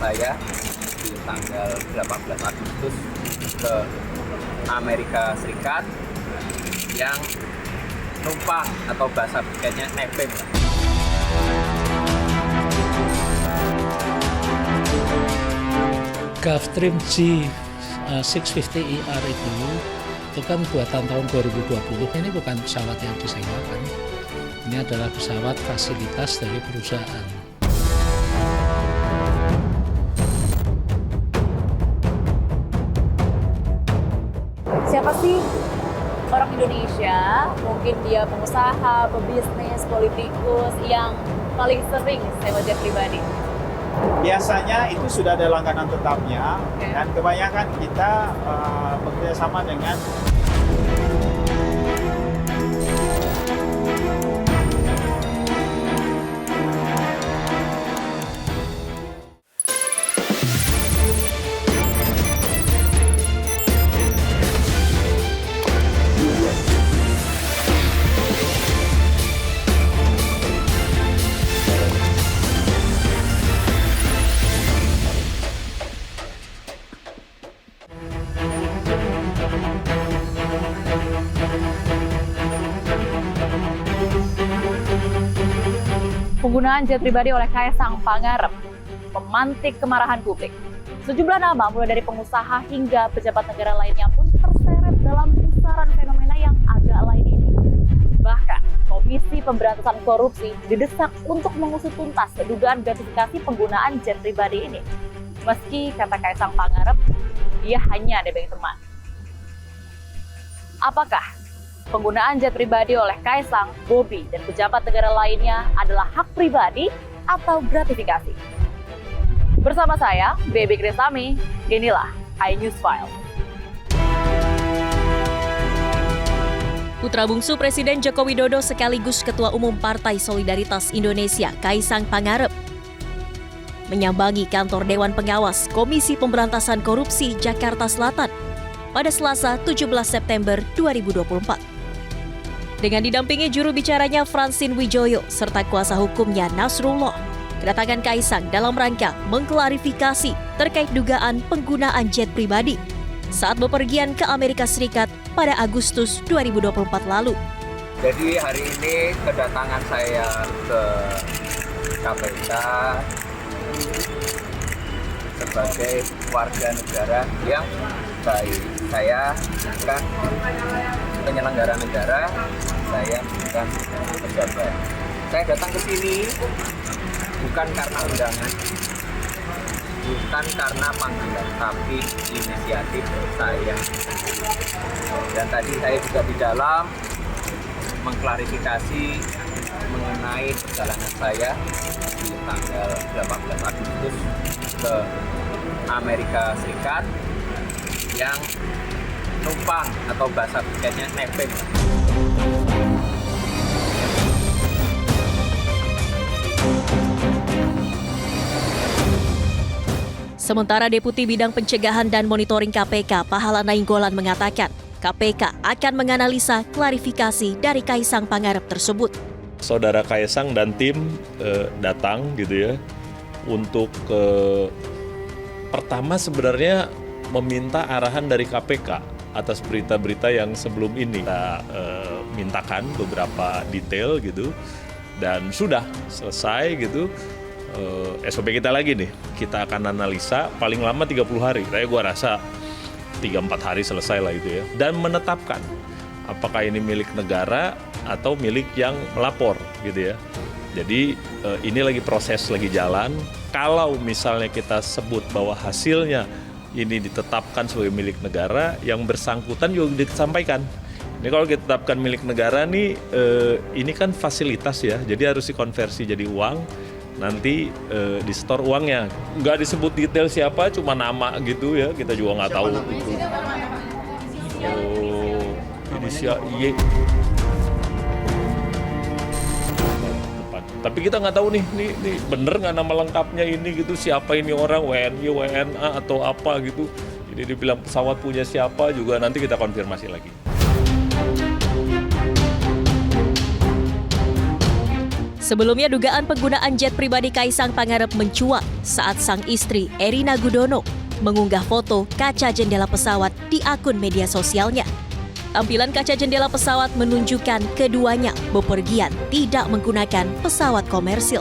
saya di tanggal 18 Agustus ke Amerika Serikat yang numpang atau bahasa tiketnya nebeng. Gulfstream G650ER itu kan buatan tahun 2020. Ini bukan pesawat yang disewakan. Ini adalah pesawat fasilitas dari perusahaan. Siapa sih orang Indonesia, mungkin dia pengusaha, pebisnis, politikus yang paling sering sewa jet pribadi? Biasanya itu sudah ada langganan tetapnya, Oke. dan kebanyakan kita bekerja sama dengan Penggunaan jet pribadi oleh Kaisang Pangarep memantik kemarahan publik. Sejumlah nama mulai dari pengusaha hingga pejabat negara lainnya pun terseret dalam pusaran fenomena yang agak lain ini. Bahkan, Komisi Pemberantasan Korupsi didesak untuk mengusut tuntas dugaan gratifikasi penggunaan jet pribadi ini. Meski kata Kaisang Pangarep, dia hanya nebeng teman. Apakah penggunaan jet pribadi oleh Kaisang, Bobi, dan pejabat negara lainnya adalah hak pribadi atau gratifikasi? Bersama saya, Baby Krisami, inilah iNews File. Putra bungsu Presiden Joko Widodo sekaligus Ketua Umum Partai Solidaritas Indonesia, Kaisang Pangarep, menyambangi kantor Dewan Pengawas Komisi Pemberantasan Korupsi Jakarta Selatan pada Selasa 17 September 2024. Dengan didampingi juru bicaranya Francine Wijoyo serta kuasa hukumnya Nasrullah, kedatangan Kaisang dalam rangka mengklarifikasi terkait dugaan penggunaan jet pribadi saat bepergian ke Amerika Serikat pada Agustus 2024 lalu. Jadi hari ini kedatangan saya ke KPK sebagai warga negara yang baik. Saya bukan penyelenggara negara, saya bukan pejabat. Saya datang ke sini bukan karena undangan, bukan karena panggilan, tapi inisiatif saya. Dan tadi saya juga di dalam mengklarifikasi mengenai perjalanan saya di tanggal 18 Agustus ke Amerika Serikat yang numpang atau bahasa tiketnya nebeng. Sementara Deputi Bidang Pencegahan dan Monitoring KPK Pahala Nainggolan mengatakan, KPK akan menganalisa klarifikasi dari Kaisang Pangarep tersebut. Saudara Kaisang dan tim datang gitu ya untuk pertama sebenarnya meminta arahan dari KPK atas berita-berita yang sebelum ini. Kita mintakan beberapa detail gitu dan sudah selesai gitu. SOP kita lagi nih, kita akan analisa paling lama 30 hari. Gua rasa 3-4 hari selesai lah itu ya. Dan menetapkan apakah ini milik negara atau milik yang melapor gitu ya. Jadi ini lagi proses, lagi jalan. Kalau misalnya kita sebut bahwa hasilnya ini ditetapkan sebagai milik negara, yang bersangkutan juga disampaikan. Ini kalau kita tetapkan milik negara nih, ini kan fasilitas ya, jadi harus dikonversi jadi uang, nanti di-store uangnya. Nggak disebut detail siapa, cuma nama gitu ya, kita juga nggak tahu. Oh, inisial Y. Tapi kita nggak tahu nih bener nggak nama lengkapnya ini gitu, siapa ini orang, WNI, WNA atau apa gitu. Jadi dibilang pesawat punya siapa juga nanti kita konfirmasi lagi. Sebelumnya dugaan penggunaan jet pribadi Kaisang Pangarep mencuat saat sang istri Erina Gudono mengunggah foto kaca jendela pesawat di akun media sosialnya. Tampilan kaca jendela pesawat menunjukkan keduanya bepergian tidak menggunakan pesawat komersil.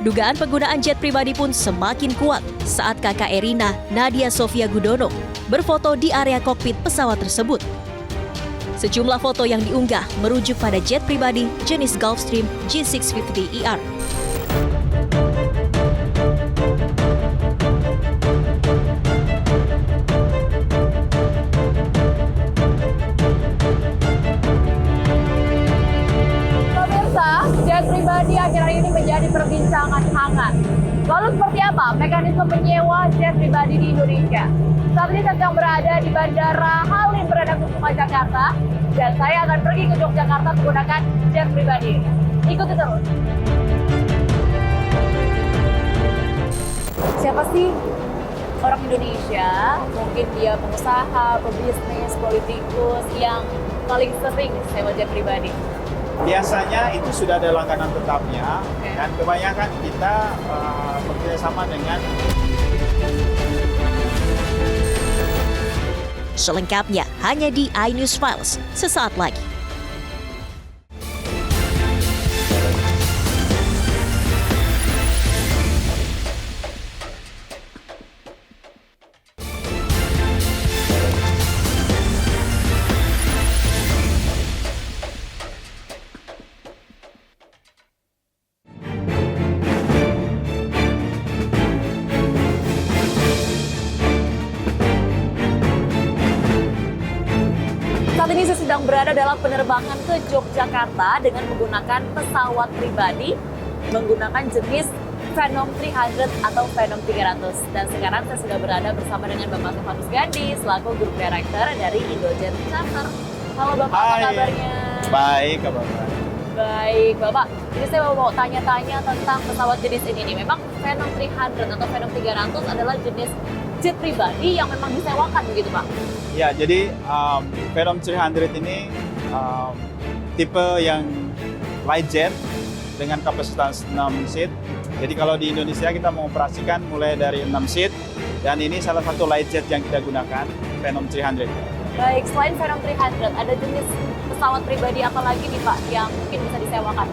Dugaan penggunaan jet pribadi pun semakin kuat saat kakak Erina, Nadia Sofia Gudono, berfoto di area kokpit pesawat tersebut. Sejumlah foto yang diunggah merujuk pada jet pribadi jenis Gulfstream G650ER. Pemirsa, jet pribadi akhir-akhir ini menjadi perbincangan hangat. Lalu seperti apa mekanisme penyewa jet pribadi di Indonesia? Saat ini saya sedang berada di Bandara Halim Perdana Kusuma Jakarta dan saya akan pergi ke Yogyakarta menggunakan jet pribadi. Ikuti terus. Siapa sih orang Indonesia, mungkin dia pengusaha, pebisnis, politikus yang paling sering sewa jet pribadi? Biasanya itu sudah ada langganan tetapnya, Oke. dan kebanyakan kita bekerjasama dengan Selengkapnya hanya di iNews Files sesaat lagi. Saat ini saya sedang berada dalam penerbangan ke Yogyakarta dengan menggunakan pesawat pribadi menggunakan jenis Phenom 300 atau Phenom 300. Dan sekarang saya sudah berada bersama dengan Bapak Stefanus Gandhi selaku Group Director dari Indojet Charter. Halo Bapak, apa Hai. kabarnya? baik, kabar-kabar. Baik Bapak, ini saya mau tanya-tanya tentang pesawat jenis ini nih. Memang Phenom 300 atau Phenom 300 adalah jenis jet pribadi yang memang disewakan begitu Pak? Ya, jadi Phenom 300 ini tipe yang light jet dengan kapasitas 6 seat. Jadi kalau di Indonesia kita mengoperasikan mulai dari 6 seat, dan ini salah satu light jet yang kita gunakan, Phenom 300. Baik, selain Phenom 300, ada jenis pesawat pribadi apa lagi nih Pak yang mungkin bisa disewakan?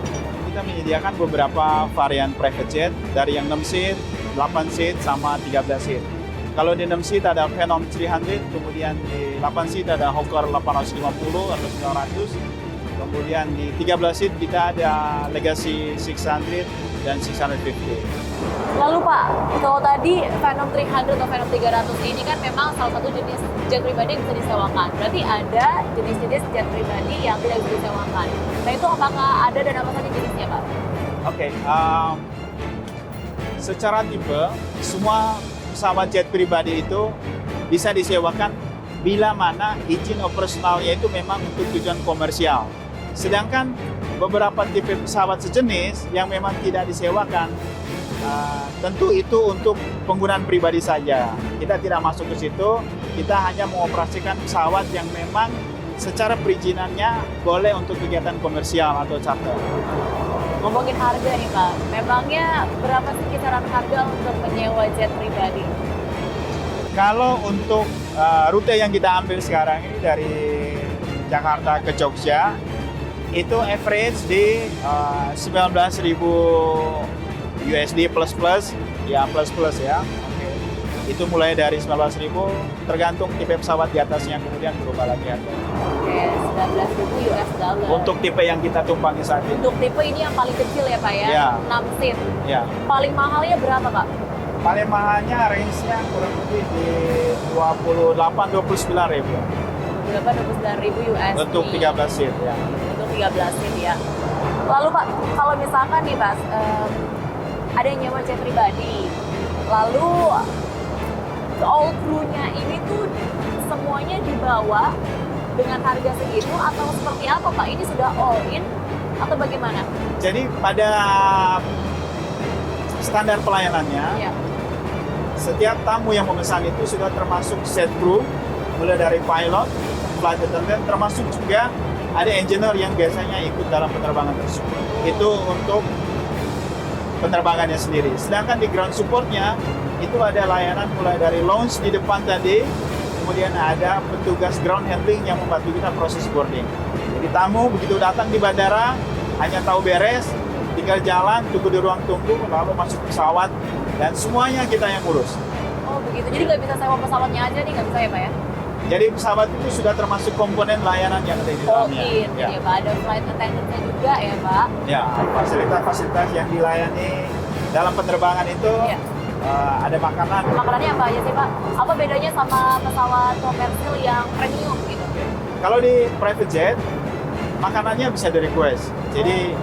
Kita menyediakan beberapa varian private jet dari yang 6 seat, 8 seat, sama 13 seat. Kalau di 6 seat ada Phenom 300, kemudian di 8 seat ada Hawker 850 atau 900. Kemudian di 13 seat kita ada Legacy 600 dan 650. Lalu Pak, kalau tadi Phenom 300 atau Phenom 300 ini kan memang salah satu jenis jet pribadi yang bisa disewakan. Berarti ada jenis-jenis jet pribadi yang tidak bisa disewakan. Nah itu apakah ada dan apa saja jenisnya Pak? Oke, secara tipe semua pesawat jet pribadi itu bisa disewakan bila mana izin operasionalnya itu memang untuk tujuan komersial. Sedangkan beberapa tipe pesawat sejenis yang memang tidak disewakan, tentu itu untuk penggunaan pribadi saja. Kita tidak masuk ke situ, kita hanya mengoperasikan pesawat yang memang secara perizinannya boleh untuk kegiatan komersial atau charter. Ngomongin harga nih Pak, memangnya berapa sih kisaran harga untuk menyewa jet pribadi? Kalau untuk rute yang kita ambil sekarang ini dari Jakarta ke Jogja, itu average di 19.000 USD plus-plus, ya plus-plus ya. Itu mulai dari 19.000, tergantung tipe pesawat di atasnya, kemudian berubah lagi harga. Oke, 19.000 US dollar. Untuk tipe yang kita tumpangi saat ini. Untuk tipe ini yang paling kecil ya Pak ya? Ya. 6 seat. Ya, Paling mahalnya berapa Pak? paling mahalnya range-nya kurang lebih di 28-29 ribu. Berapa? 29.000 USD. Untuk 13 seat ya. Untuk 13 seat ya. Lalu Pak, kalau misalkan nih Pak, ada yang nyewa jet pribadi, lalu all crew-nya ini tuh semuanya dibawa dengan harga segitu atau seperti apa Pak? Ini sudah all in atau bagaimana? Jadi pada standar pelayanannya, Ya. setiap tamu yang memesan itu sudah termasuk set crew, mulai dari pilot, flight attendant, termasuk juga ada engineer yang biasanya ikut dalam penerbangan tersebut. Itu untuk penerbangannya sendiri. Sedangkan di ground supportnya itu ada layanan mulai dari launch di depan tadi, kemudian ada petugas ground handling yang membantu kita proses boarding. Jadi tamu begitu datang di bandara hanya tahu beres, tinggal jalan, tunggu di ruang tunggu, lalu masuk pesawat, dan semuanya kita yang urus. Oh begitu, jadi nggak bisa sewa pesawatnya aja nih, nggak bisa ya Pak ya? Jadi pesawat itu sudah termasuk komponen layanan yang ada di Oh dalamnya. gitu ya Pak, ada flight attendant-nya juga ya Pak? Ya, fasilitas-fasilitas yang dilayani dalam penerbangan itu Iya. ada makanan. Makanannya apa aja sih Pak? Apa bedanya sama pesawat komersil yang premium gitu? Kalau di private jet, makanannya bisa di request. Jadi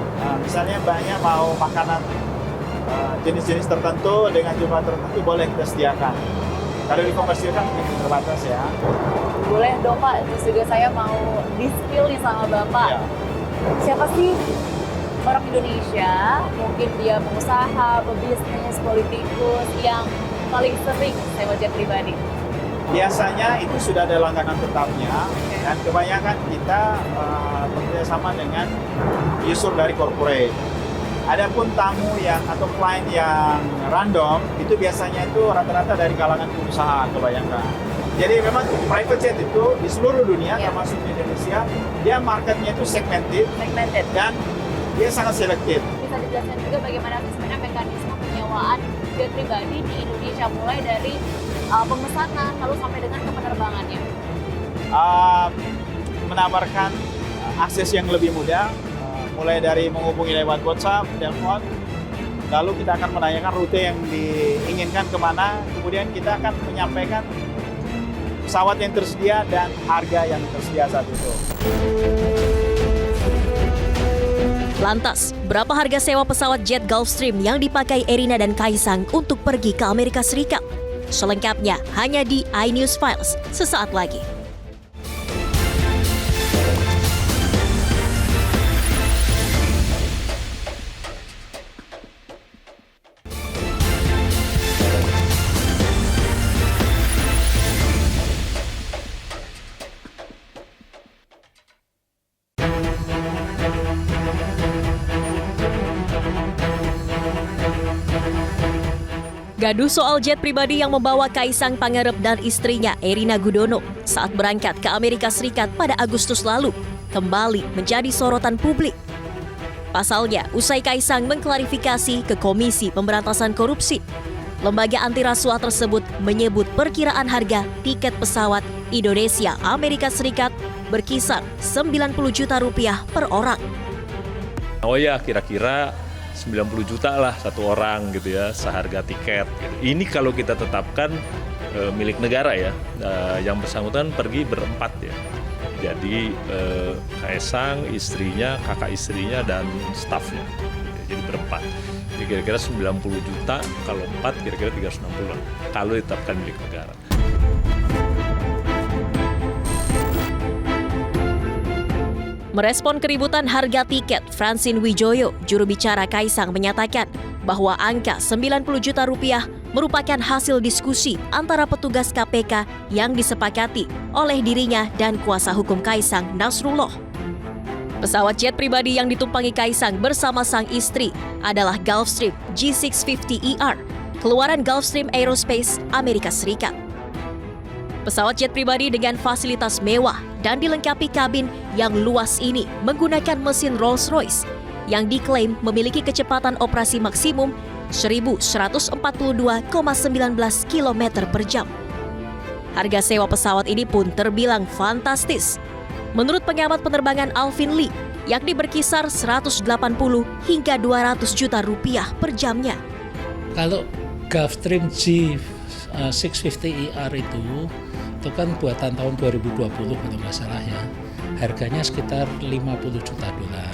misalnya banyak mau makanan jenis-jenis tertentu dengan jumlah tertentu boleh kita sediakan. Kalau di komersil kan mungkin terbatas ya. Boleh dong Pak, terus juga saya mau di-spill nih sama Bapak. Ya. Siapa sih orang Indonesia, mungkin dia pengusaha, pebisnis, politikus yang paling sering sewa jet pribadi? Biasanya itu sudah ada langganan tetapnya, dan kebanyakan kita bekerja sama dengan user dari corporate. Adapun tamu yang atau klien yang random itu biasanya itu rata-rata dari kalangan pengusaha, kebanyakan. Jadi memang private jet itu di seluruh dunia, termasuk di Indonesia, dia marketnya itu segmented dan dia sangat selektif. Bisa dijelaskan juga bagaimana sebenarnya mekanisme penyewaan jet pribadi di Indonesia, mulai dari pemesanan lalu sampai dengan ke penerbangannya? Menawarkan akses yang lebih mudah, mulai dari menghubungi lewat WhatsApp, telepon, lalu kita akan menanyakan rute yang diinginkan kemana, kemudian kita akan menyampaikan pesawat yang tersedia dan harga yang tersedia saat itu. Lantas, berapa harga sewa pesawat jet Gulfstream yang dipakai Erina dan Kaisang untuk pergi ke Amerika Serikat? Selengkapnya hanya di iNews Files sesaat lagi. Gaduh soal jet pribadi yang membawa Kaisang Pangarep dan istrinya Erina Gudono saat berangkat ke Amerika Serikat pada Agustus lalu kembali menjadi sorotan publik. Pasalnya, usai Kaisang mengklarifikasi ke Komisi Pemberantasan Korupsi, lembaga anti rasuah tersebut menyebut perkiraan harga tiket pesawat Indonesia Amerika Serikat berkisar 90 juta rupiah per orang. Oh ya, kira-kira 90 juta lah satu orang gitu ya, seharga tiket. Ini kalau kita tetapkan milik negara ya, yang bersangkutan pergi berempat ya. Jadi Kaisang, istrinya, kakak istrinya, dan stafnya. Jadi berempat. Jadi kira-kira 90 juta, kalau 4 kira-kira 360 lah. Kalau ditetapkan milik negara. Merespon keributan harga tiket, Francine Wijoyo, juru bicara Kaisang, menyatakan bahwa angka 90 juta rupiah merupakan hasil diskusi antara petugas KPK yang disepakati oleh dirinya dan kuasa hukum Kaisang, Nasrullah. Pesawat jet pribadi yang ditumpangi Kaisang bersama sang istri adalah Gulfstream G650ER, keluaran Gulfstream Aerospace, Amerika Serikat. Pesawat jet pribadi dengan fasilitas mewah dan dilengkapi kabin yang luas ini menggunakan mesin Rolls-Royce yang diklaim memiliki kecepatan operasi maksimum 1.142,19 km per jam. Harga sewa pesawat ini pun terbilang fantastis. Menurut pengamat penerbangan Alvin Lee, yakni berkisar 180 hingga 200 juta rupiah per jamnya. Kalau Gulfstream G650ER itu kan buatan tahun 2020 kalau nggak salah ya. Harganya sekitar 50 juta dolar.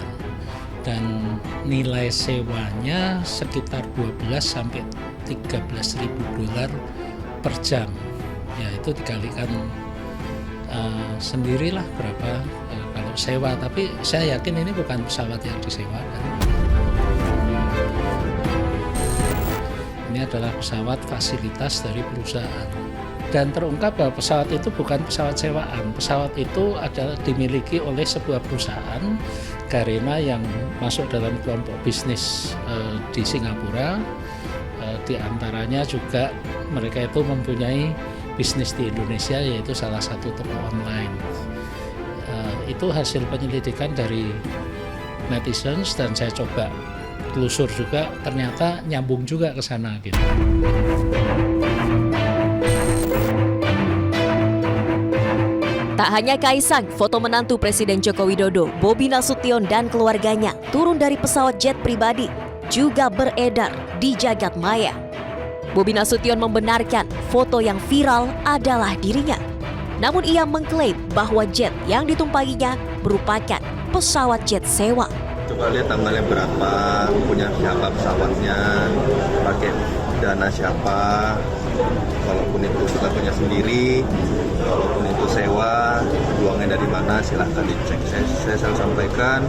Dan nilai sewanya sekitar 12 sampai 13 ribu dolar per jam. Ya itu dikalikan sendirilah berapa kalau sewa. Tapi saya yakin ini bukan pesawat yang disewakan. Ini adalah pesawat fasilitas dari perusahaan. Dan terungkap bahwa pesawat itu bukan pesawat sewaan. Pesawat itu adalah dimiliki oleh sebuah perusahaan Garena yang masuk dalam kelompok bisnis di Singapura. Di antaranya juga mereka itu mempunyai bisnis di Indonesia, yaitu salah satu toko online. Itu hasil penyelidikan dari netizens dan saya coba telusur juga, ternyata nyambung juga ke sana gitu. Tak hanya Kaisang, foto menantu Presiden Joko Widodo, Bobi Nasution dan keluarganya turun dari pesawat jet pribadi juga beredar di jagat maya. Bobi Nasution membenarkan foto yang viral adalah dirinya. Namun ia mengklaim bahwa jet yang ditumpanginya merupakan pesawat jet sewa. Coba lihat tanggalnya berapa, punya siapa pesawatnya, pakai dana siapa, walaupun itu sudah punya sendiri, walaupun itu sewa, uangnya dari mana, silahkan dicek. Saya selalu sampaikan,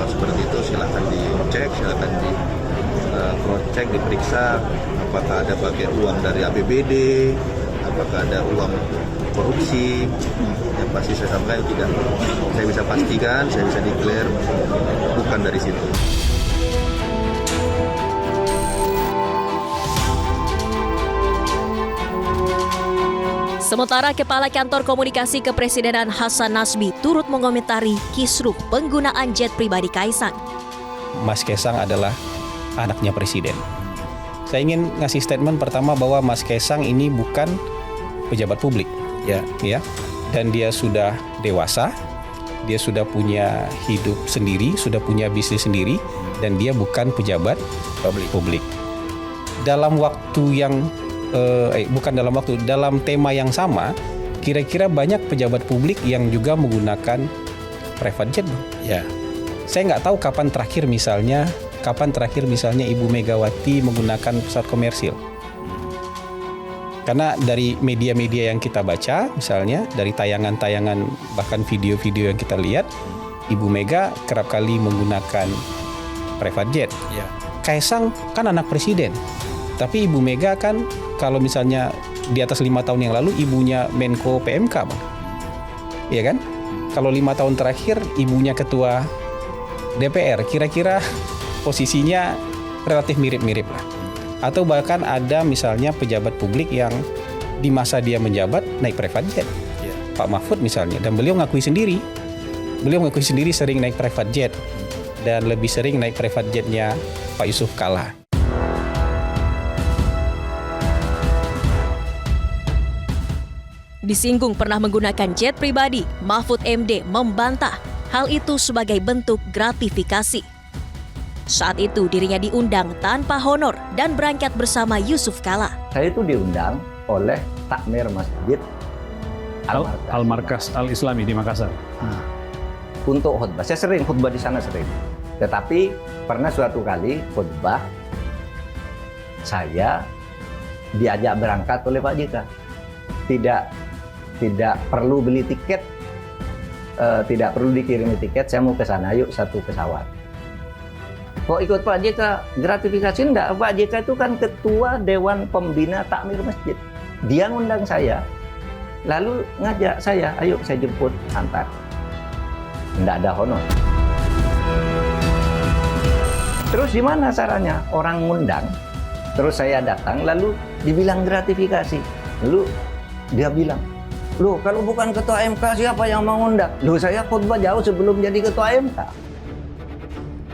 seperti itu silahkan dicek, silahkan di cross-check, diperiksa, apakah ada pakai uang dari APBD, apakah ada uang korupsi. Yang pasti saya sampaikan tidak. Saya bisa pastikan, saya bisa declare, bukan dari situ. Sementara Kepala Kantor Komunikasi Kepresidenan Hasan Nasbi turut mengomentari kisruh penggunaan jet pribadi Kaisang. Mas Kaisang adalah anaknya presiden. Saya ingin ngasih statement pertama bahwa Mas Kaisang ini bukan pejabat publik, ya, dan dia sudah dewasa, dia sudah punya hidup sendiri, sudah punya bisnis sendiri, dan dia bukan pejabat publik. Dalam waktu yang dalam tema yang sama, kira-kira banyak pejabat publik yang juga menggunakan private jet, Bang. Ya. Saya nggak tahu kapan terakhir misalnya Ibu Megawati menggunakan pesawat komersil. Karena dari media-media yang kita baca, misalnya dari tayangan-tayangan bahkan video-video yang kita lihat, Ibu Mega kerap kali menggunakan private jet. Ya. Kaisang kan anak presiden, tapi Ibu Mega kan kalau misalnya di atas 5 tahun yang lalu ibunya Menko PMK, Bang. Iya kan? Kalau 5 tahun terakhir ibunya ketua DPR, kira-kira posisinya relatif mirip-mirip lah. Atau bahkan ada misalnya pejabat publik yang di masa dia menjabat naik private jet. Yeah. Pak Mahfud misalnya, dan beliau ngakui sendiri sering naik private jet dan lebih sering naik private jetnya Pak Yusuf Kalla. Disinggung pernah menggunakan jet pribadi, Mahfud MD membantah hal itu sebagai bentuk gratifikasi. Saat itu dirinya diundang tanpa honor dan berangkat bersama Yusuf Kalla. Saya itu diundang oleh Takmir Masjid Al-Markas Al-Islami di Makassar. Untuk khutbah, saya sering khutbah di sana sering. Tetapi pernah suatu kali khutbah saya diajak berangkat oleh Pak JK. Tidak perlu beli tiket, tidak perlu dikirimi tiket, saya mau ke sana, yuk satu pesawat. Kok ikut Pak JK gratifikasi? Enggak, Pak JK itu kan ketua Dewan Pembina Takmir Masjid. Dia ngundang saya, lalu ngajak saya, ayo saya jemput, antar. Enggak ada honor. Terus gimana caranya? Orang ngundang, terus saya datang, lalu dibilang gratifikasi. Lalu dia bilang, loh kalau bukan ketua MK siapa yang mau ngundang? Loh saya khutbah jauh sebelum jadi ketua MK.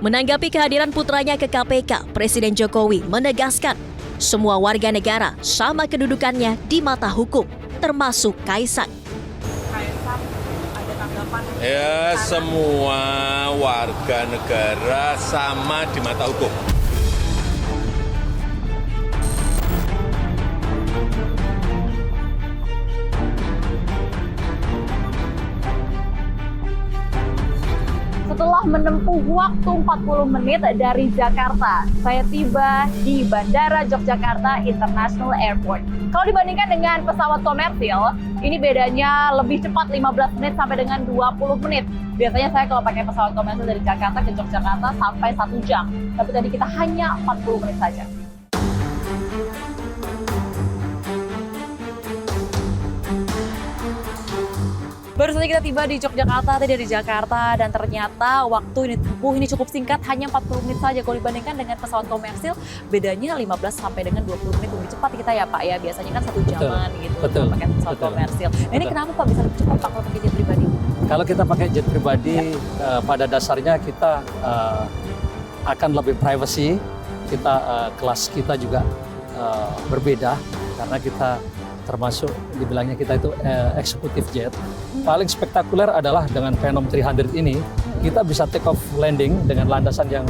Menanggapi kehadiran putranya ke KPK, Presiden Jokowi menegaskan semua warga negara sama kedudukannya di mata hukum, termasuk Kaisang. Kaisang, ada tanggapan? Ya, semua warga negara sama di mata hukum. Setelah menempuh waktu 40 menit dari Jakarta, saya tiba di Bandara Yogyakarta International Airport. Kalau dibandingkan dengan pesawat komersil, ini bedanya lebih cepat 15 menit sampai dengan 20 menit. Biasanya saya kalau pakai pesawat komersil dari Jakarta ke Yogyakarta sampai 1 jam. Tapi tadi kita hanya 40 menit saja. Baru saja kita tiba di Yogyakarta, tadi dari Jakarta, dan ternyata waktu ini tempuh ini cukup singkat, hanya 40 menit saja. Kalau dibandingkan dengan pesawat komersil, bedanya 15 sampai dengan 20 menit lebih cepat kita ya Pak ya. Biasanya kan 1 jaman gitu betul, pakai pesawat betul. komersil. Nah, ini Betul. kenapa Pak bisa lebih cepat Pak kalau pakai jet pribadi? Kalau kita pakai jet pribadi, pada dasarnya kita akan lebih privacy. Kita kelas kita juga berbeda karena kita termasuk dibilangnya kita itu eksekutif jet. Paling spektakuler adalah dengan Phenom 300 ini kita bisa take off landing dengan landasan yang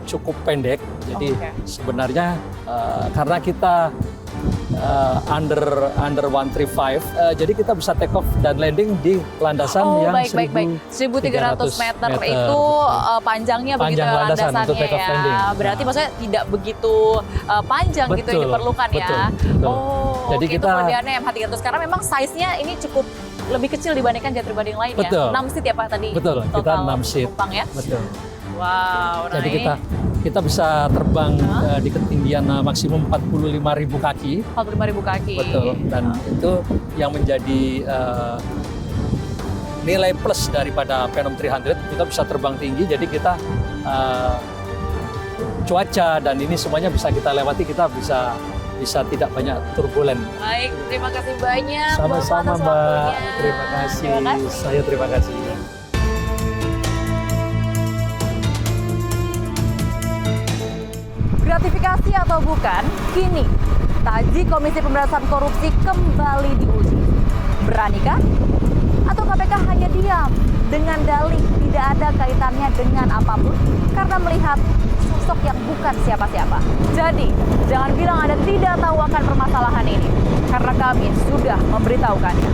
cukup pendek. Jadi sebenarnya karena kita under 135, jadi kita bisa take off dan landing di landasan yang baik. 1.300 meter itu panjangnya begitu Panjang landasan landasannya untuk take off ya. landing. Berarti Nah. maksudnya tidak begitu panjang gitu yang diperlukan ya. Betul. Oh, Jadi oke, kita- itu kelebihannya MH300 karena memang size-nya ini cukup lebih kecil dibandingkan jet pribadi yang lain Betul. ya. 6 seat ya Pak tadi. Betul, kita total 6 seat. penumpang ya. Betul. Wow, Jadi naik. kita bisa terbang di ketinggian maksimum 45.000 kaki. 45.000 kaki. Betul. Dan itu yang menjadi nilai plus daripada Phenom 300. Kita bisa terbang tinggi, jadi kita cuaca dan ini semuanya bisa kita lewati. Kita bisa tidak banyak turbulen. Baik, terima kasih banyak Sama-sama Bapak atas Mbak. waktunya. Terima kasih. Terima kasih. Saya terima kasih. Gratifikasi atau bukan, kini taji Komisi Pemberantasan Korupsi kembali diuji. Beranikah? Atau KPK hanya diam dengan dalih tidak ada kaitannya dengan apapun karena melihat sosok yang bukan siapa-siapa. Jadi, jangan bilang Anda tidak tahu akan permasalahan ini, karena kami sudah memberitahukannya.